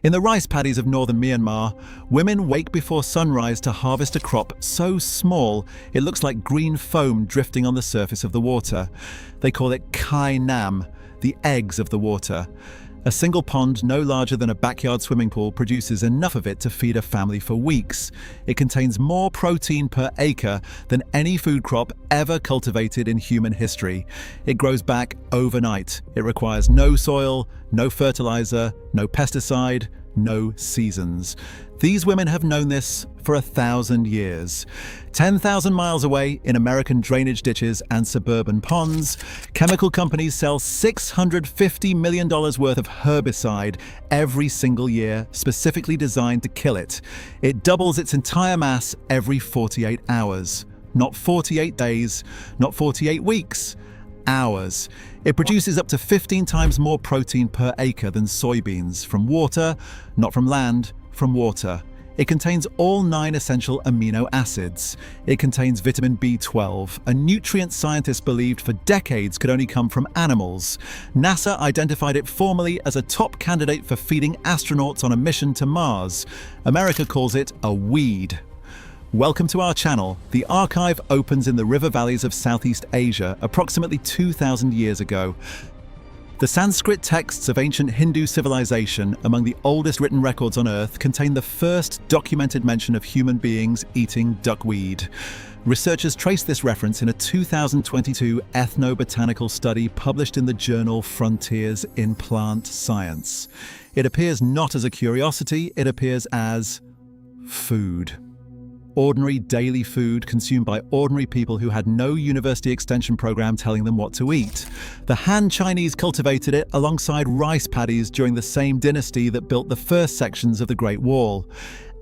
In the rice paddies of northern Myanmar, women wake before sunrise to harvest a crop so small it looks like green foam drifting on the surface of the water. They call it kai nam, the eggs of the water. A single pond no larger than a backyard swimming pool produces enough of it to feed a family for weeks. It contains more protein per acre than any food crop ever cultivated in human history. It grows back overnight. It requires no soil, no fertilizer, no pesticide, no seasons. These women have known this for 1,000 years. 10,000 miles away, in American drainage ditches and suburban ponds, chemical companies sell $650 million worth of herbicide every single year, specifically designed to kill it. It doubles its entire mass every 48 hours. Not 48 days, not 48 weeks. Hours. It produces up to 15 times more protein per acre than soybeans, from water, not from land, from water. It contains all 9 essential amino acids. It contains vitamin B12, a nutrient scientists believed for decades could only come from animals. NASA identified it formally as a top candidate for feeding astronauts on a mission to Mars. America calls it a weed. Welcome to our channel. The archive opens in the river valleys of Southeast Asia approximately 2,000 years ago. The Sanskrit texts of ancient Hindu civilization, among the oldest written records on Earth, contain the first documented mention of human beings eating duckweed. Researchers traced this reference in a 2022 ethnobotanical study published in the journal Frontiers in Plant Science. It appears not as a curiosity, it appears as food. Ordinary daily food consumed by ordinary people who had no university extension program telling them what to eat. The Han Chinese cultivated it alongside rice paddies during the same dynasty that built the first sections of the Great Wall.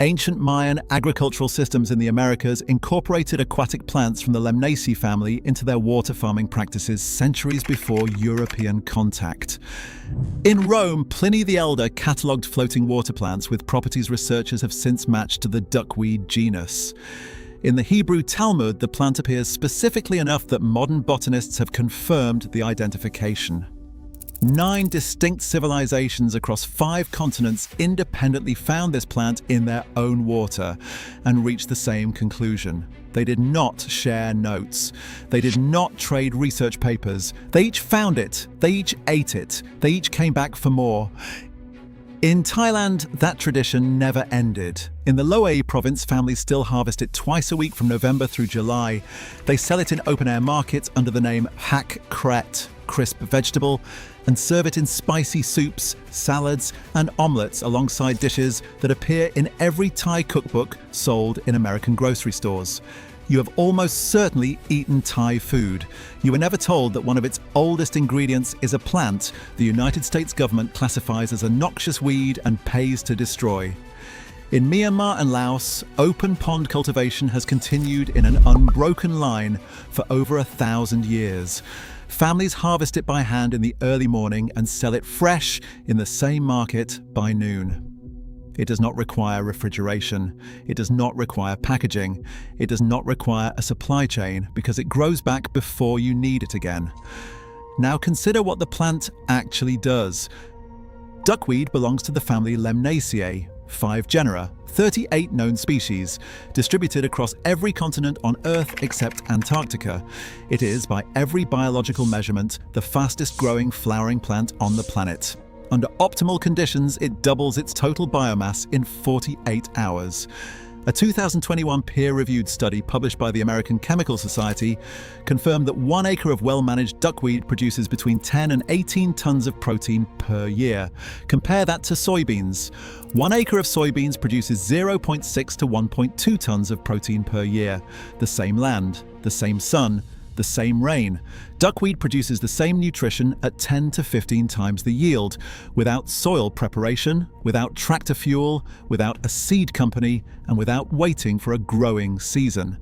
Ancient Mayan agricultural systems in the Americas incorporated aquatic plants from the Lemnaceae family into their water farming practices centuries before European contact. In Rome, Pliny the Elder catalogued floating water plants with properties researchers have since matched to the duckweed genus. In the Hebrew Talmud, the plant appears specifically enough that modern botanists have confirmed the identification. 9 distinct civilizations across 5 continents independently found this plant in their own water and reached the same conclusion. They did not share notes. They did not trade research papers. They each found it. They each ate it. They each came back for more. In Thailand, that tradition never ended. In the Loei province, families still harvest it twice a week from November through July. They sell it in open-air markets under the name hak kret, crisp vegetable, and serve it in spicy soups, salads, and omelettes alongside dishes that appear in every Thai cookbook sold in American grocery stores. You have almost certainly eaten Thai food. You were never told that one of its oldest ingredients is a plant the United States government classifies as a noxious weed and pays to destroy. In Myanmar and Laos, open pond cultivation has continued in an unbroken line for over 1,000 years. Families harvest it by hand in the early morning and sell it fresh in the same market by noon. It does not require refrigeration. It does not require packaging. It does not require a supply chain because it grows back before you need it again. Now consider what the plant actually does. Duckweed belongs to the family Lemnaceae, 5 genera, 38 known species, distributed across every continent on Earth except Antarctica. It is, by every biological measurement, the fastest growing flowering plant on the planet. Under optimal conditions, it doubles its total biomass in 48 hours. A 2021 peer-reviewed study published by the American Chemical Society confirmed that 1 acre of well-managed duckweed produces between 10 and 18 tons of protein per year. Compare that to soybeans. 1 acre of soybeans produces 0.6 to 1.2 tons of protein per year. The same land, the same sun, the same rain. Duckweed produces the same nutrition at 10 to 15 times the yield, without soil preparation, without tractor fuel, without a seed company, and without waiting for a growing season.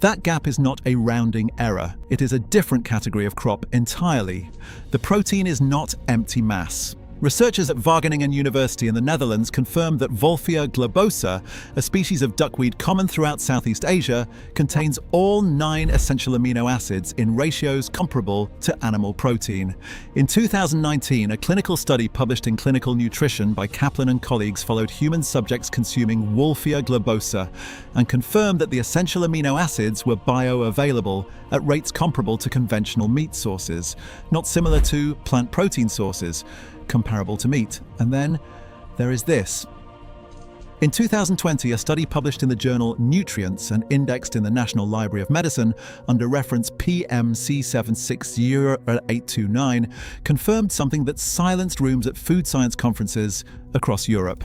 That gap is not a rounding error. It is a different category of crop entirely. The protein is not empty mass. Researchers at Wageningen University in the Netherlands confirmed that Wolffia globosa, a species of duckweed common throughout Southeast Asia, contains all 9 essential amino acids in ratios comparable to animal protein. In 2019, a clinical study published in Clinical Nutrition by Kaplan and colleagues followed human subjects consuming Wolffia globosa and confirmed that the essential amino acids were bioavailable at rates comparable to conventional meat sources, not similar to plant protein sources, comparable to meat. And then there is this. In 2020, a study published in the journal Nutrients and indexed in the National Library of Medicine under reference PMC760-829 confirmed something that silenced rooms at food science conferences across Europe.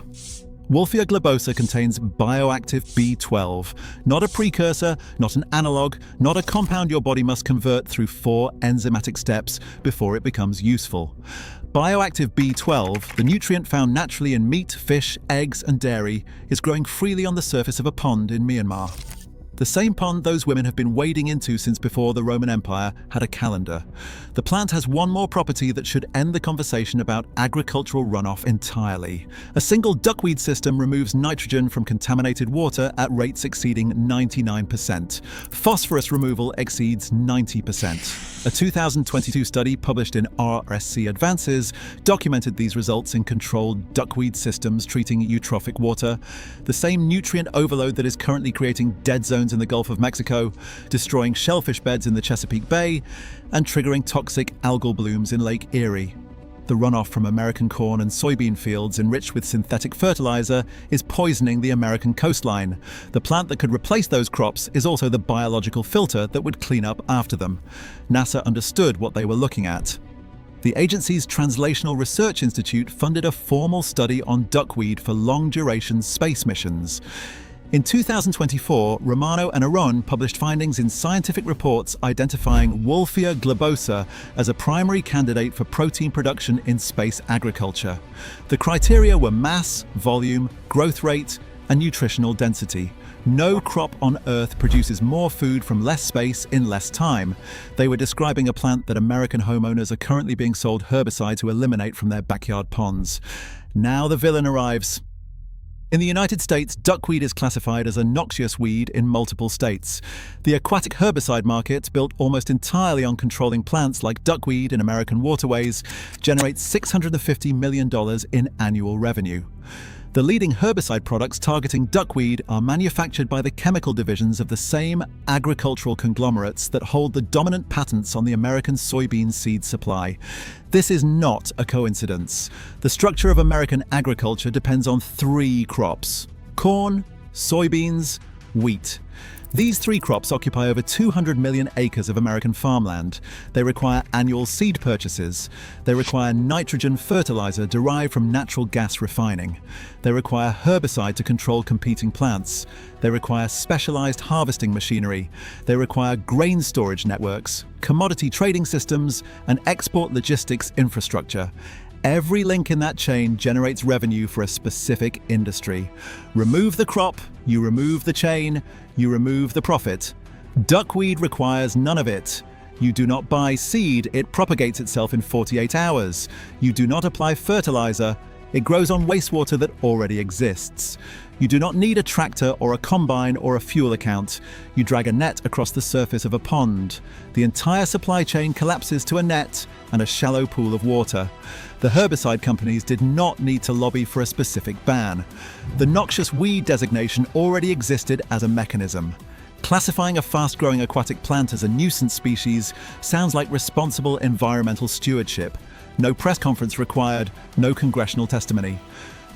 Wolffia globosa contains bioactive B12, not a precursor, not an analog, not a compound your body must convert through 4 enzymatic steps before it becomes useful. Bioactive B12, the nutrient found naturally in meat, fish, eggs, and dairy, is growing freely on the surface of a pond in Myanmar. The same pond those women have been wading into since before the Roman Empire had a calendar. The plant has one more property that should end the conversation about agricultural runoff entirely. A single duckweed system removes nitrogen from contaminated water at rates exceeding 99%. Phosphorus removal exceeds 90%. A 2022 study published in RSC Advances documented these results in controlled duckweed systems treating eutrophic water, the same nutrient overload that is currently creating dead zones in the Gulf of Mexico, destroying shellfish beds in the Chesapeake Bay, and triggering toxic algal blooms in Lake Erie. The runoff from American corn and soybean fields enriched with synthetic fertilizer is poisoning the American coastline. The plant that could replace those crops is also the biological filter that would clean up after them. NASA understood what they were looking at. The agency's Translational Research Institute funded a formal study on duckweed for long-duration space missions. In 2024, Romano and Aron published findings in scientific reports identifying Wolffia globosa as a primary candidate for protein production in space agriculture. The criteria were mass, volume, growth rate, and nutritional density. No crop on Earth produces more food from less space in less time. They were describing a plant that American homeowners are currently being sold herbicide to eliminate from their backyard ponds. Now the villain arrives. In the United States, duckweed is classified as a noxious weed in multiple states. The aquatic herbicide market, built almost entirely on controlling plants like duckweed in American waterways, generates $650 million in annual revenue. The leading herbicide products targeting duckweed are manufactured by the chemical divisions of the same agricultural conglomerates that hold the dominant patents on the American soybean seed supply. This is not a coincidence. The structure of American agriculture depends on 3 crops: corn, soybeans, wheat. These 3 crops occupy over 200 million acres of American farmland. They require annual seed purchases. They require nitrogen fertilizer derived from natural gas refining. They require herbicide to control competing plants. They require specialized harvesting machinery. They require grain storage networks, commodity trading systems, and export logistics infrastructure. Every link in that chain generates revenue for a specific industry. Remove the crop, you remove the chain, you remove the profit. Duckweed requires none of it. You do not buy seed, it propagates itself in 48 hours. You do not apply fertilizer, it grows on wastewater that already exists. You do not need a tractor or a combine or a fuel account. You drag a net across the surface of a pond. The entire supply chain collapses to a net and a shallow pool of water. The herbicide companies did not need to lobby for a specific ban. The noxious weed designation already existed as a mechanism. Classifying a fast-growing aquatic plant as a nuisance species sounds like responsible environmental stewardship. No press conference required, no congressional testimony.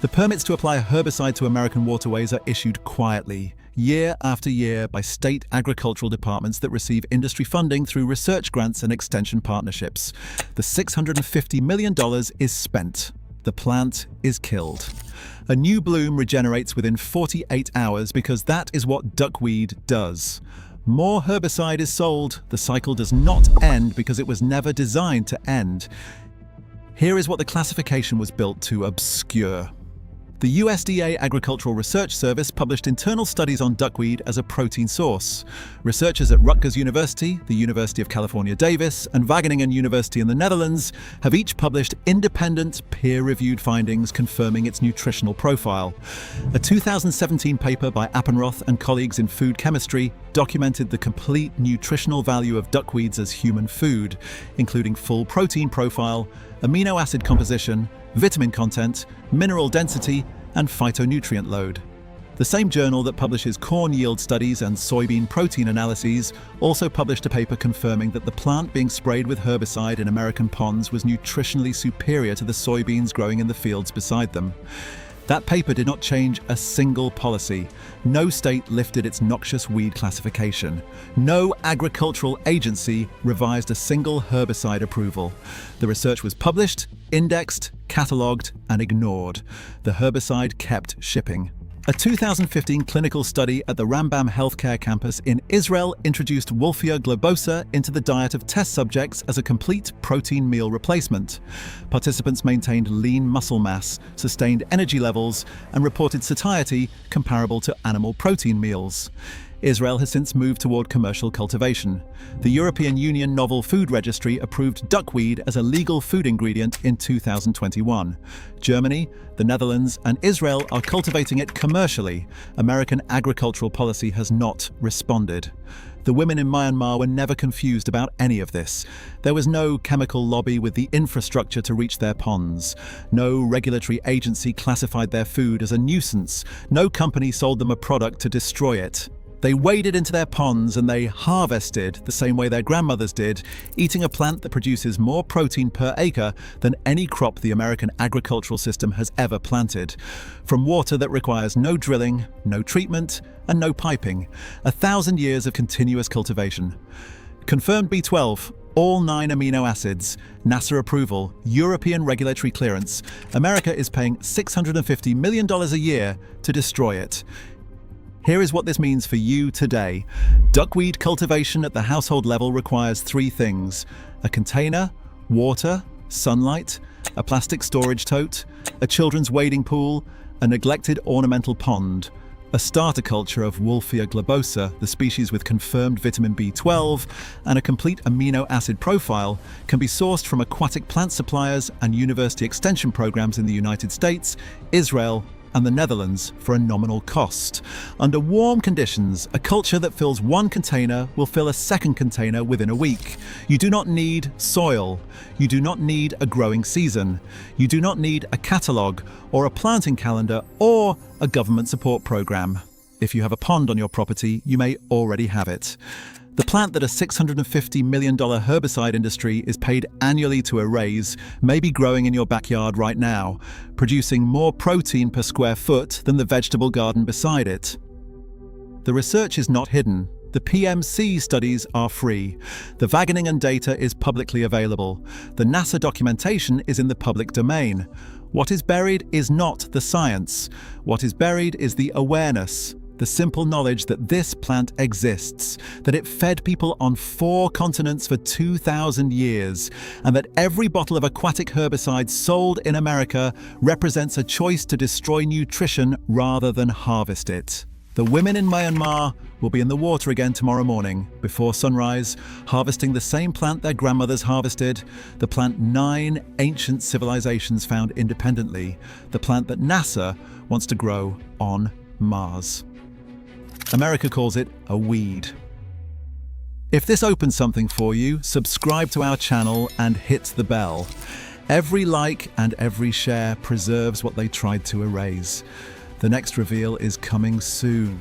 The permits to apply a herbicide to American waterways are issued quietly, year after year, by state agricultural departments that receive industry funding through research grants and extension partnerships. The $650 million is spent. The plant is killed. A new bloom regenerates within 48 hours because that is what duckweed does. More herbicide is sold. The cycle does not end because it was never designed to end. Here is what the classification was built to obscure. The USDA Agricultural Research Service published internal studies on duckweed as a protein source. Researchers at Rutgers University, the University of California, Davis, and Wageningen University in the Netherlands have each published independent, peer-reviewed findings confirming its nutritional profile. A 2017 paper by Appenroth and colleagues in food chemistry documented the complete nutritional value of duckweeds as human food, including full protein profile, amino acid composition, vitamin content, mineral density, and phytonutrient load. The same journal that publishes corn yield studies and soybean protein analyses also published a paper confirming that the plant being sprayed with herbicide in American ponds was nutritionally superior to the soybeans growing in the fields beside them. That paper did not change a single policy. No state lifted its noxious weed classification. No agricultural agency revised a single herbicide approval. The research was published, indexed, catalogued, and ignored. The herbicide kept shipping. A 2015 clinical study at the Rambam Healthcare campus in Israel introduced Wolffia globosa into the diet of test subjects as a complete protein meal replacement. Participants maintained lean muscle mass, sustained energy levels, and reported satiety comparable to animal protein meals. Israel has since moved toward commercial cultivation. The European Union Novel Food Registry approved duckweed as a legal food ingredient in 2021. Germany, the Netherlands, and Israel are cultivating it commercially. American agricultural policy has not responded. The women in Myanmar were never confused about any of this. There was no chemical lobby with the infrastructure to reach their ponds. No regulatory agency classified their food as a nuisance. No company sold them a product to destroy it. They waded into their ponds and they harvested the same way their grandmothers did, eating a plant that produces more protein per acre than any crop the American agricultural system has ever planted. From water that requires no drilling, no treatment, and no piping. 1,000 years of continuous cultivation. Confirmed B12, all 9 amino acids, NASA approval, European regulatory clearance. America is paying $650 million a year to destroy it. Here is what this means for you today. Duckweed cultivation at the household level requires 3 things: a container, water, sunlight, a plastic storage tote, a children's wading pool, a neglected ornamental pond. A starter culture of Wolffia globosa, the species with confirmed vitamin B12, and a complete amino acid profile can be sourced from aquatic plant suppliers and university extension programs in the United States, Israel, and the Netherlands for a nominal cost. Under warm conditions, a culture that fills 1 container will fill a second container within a week. You do not need soil. You do not need a growing season. You do not need a catalogue or a planting calendar or a government support program. If you have a pond on your property, you may already have it. The plant that a $650 million herbicide industry is paid annually to erase may be growing in your backyard right now, producing more protein per square foot than the vegetable garden beside it. The research is not hidden. The PMC studies are free. The Wageningen data is publicly available. The NASA documentation is in the public domain. What is buried is not the science. What is buried is the awareness. The simple knowledge that this plant exists, that it fed people on 4 continents for 2,000 years, and that every bottle of aquatic herbicide sold in America represents a choice to destroy nutrition rather than harvest it. The women in Myanmar will be in the water again tomorrow morning, before sunrise, harvesting the same plant their grandmothers harvested, the plant 9 ancient civilizations found independently, the plant that NASA wants to grow on Mars. America calls it a weed. If this opens something for you, subscribe to our channel and hit the bell. Every like and every share preserves what they tried to erase. The next reveal is coming soon.